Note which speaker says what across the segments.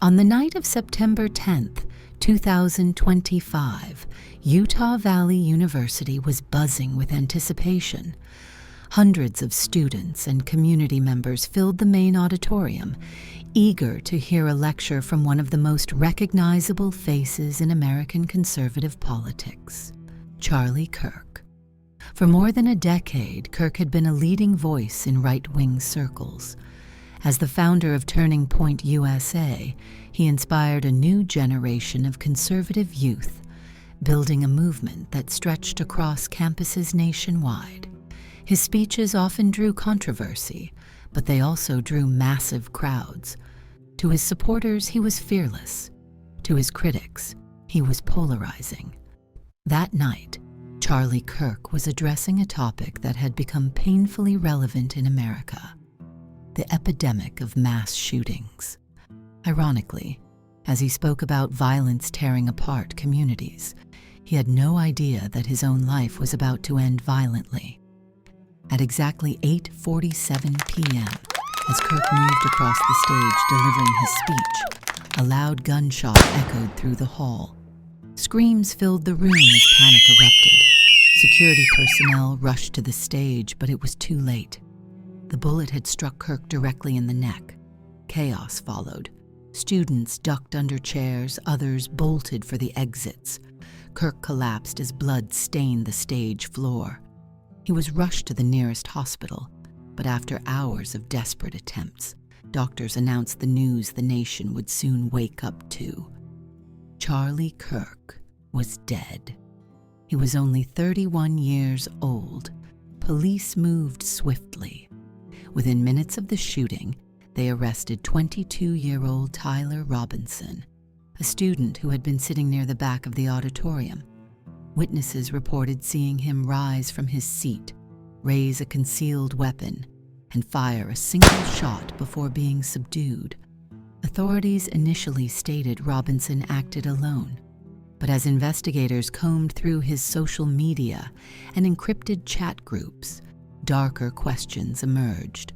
Speaker 1: On the night of September 10th, 2025, Utah Valley University was buzzing with anticipation. Hundreds of students and community members filled the main auditorium, eager to hear a lecture from one of the most recognizable faces in American conservative politics, Charlie Kirk. For more than a decade, Kirk had been a leading voice in right-wing circles. As the founder of Turning Point USA, he inspired a new generation of conservative youth, building a movement that stretched across campuses nationwide. His speeches often drew controversy, but they also drew massive crowds. To his supporters, he was fearless. To his critics, he was polarizing. That night, Charlie Kirk was addressing a topic that had become painfully relevant in America: the epidemic of mass shootings. Ironically, as he spoke about violence tearing apart communities, he had no idea that his own life was about to end violently. At exactly 8:47 p.m., as Kirk moved across the stage delivering his speech, a loud gunshot echoed through the hall. Screams filled the room as panic erupted. Security personnel rushed to the stage, but it was too late. The bullet had struck Kirk directly in the neck. Chaos followed. Students ducked under chairs, others bolted for the exits. Kirk collapsed as blood stained the stage floor. He was rushed to the nearest hospital, but after hours of desperate attempts, doctors announced the news the nation would soon wake up to. Charlie Kirk was dead. He was only 31 years old. Police moved swiftly. Within minutes of the shooting, they arrested 22-year-old Tyler Robinson, a student who had been sitting near the back of the auditorium. Witnesses reported seeing him rise from his seat, raise a concealed weapon, and fire a single shot before being subdued. Authorities initially stated Robinson acted alone, but as investigators combed through his social media and encrypted chat groups, darker questions emerged.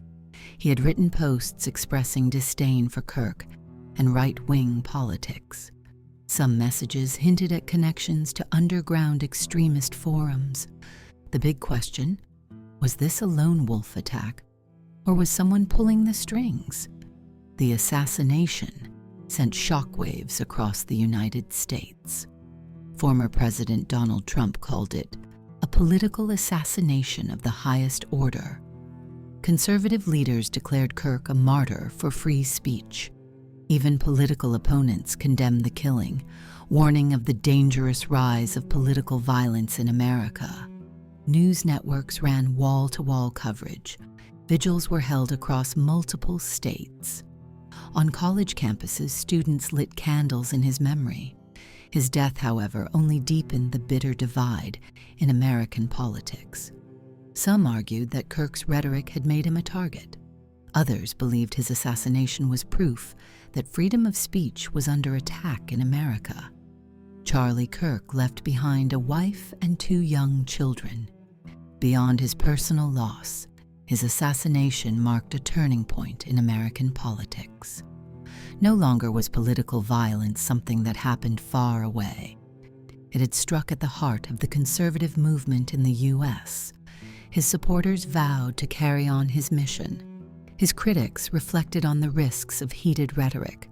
Speaker 1: He had written posts expressing disdain for Kirk and right-wing politics. Some messages hinted at connections to underground extremist forums. The big question: was this a lone wolf attack, or was someone pulling the strings? The assassination sent shockwaves across the United States. Former President Donald Trump called it a political assassination of the highest order. Conservative leaders declared Kirk a martyr for free speech. Even political opponents condemned the killing, warning of the dangerous rise of political violence in America. News networks ran wall-to-wall coverage. Vigils were held across multiple states. On college campuses, students lit candles in his memory. His death, however, only deepened the bitter divide in American politics. Some argued that Kirk's rhetoric had made him a target. Others believed his assassination was proof that freedom of speech was under attack in America. Charlie Kirk left behind a wife and 2 young children. Beyond his personal loss, his assassination marked a turning point in American politics. No longer was political violence something that happened far away. It had struck at the heart of the conservative movement in the U.S. His supporters vowed to carry on his mission. His critics reflected on the risks of heated rhetoric.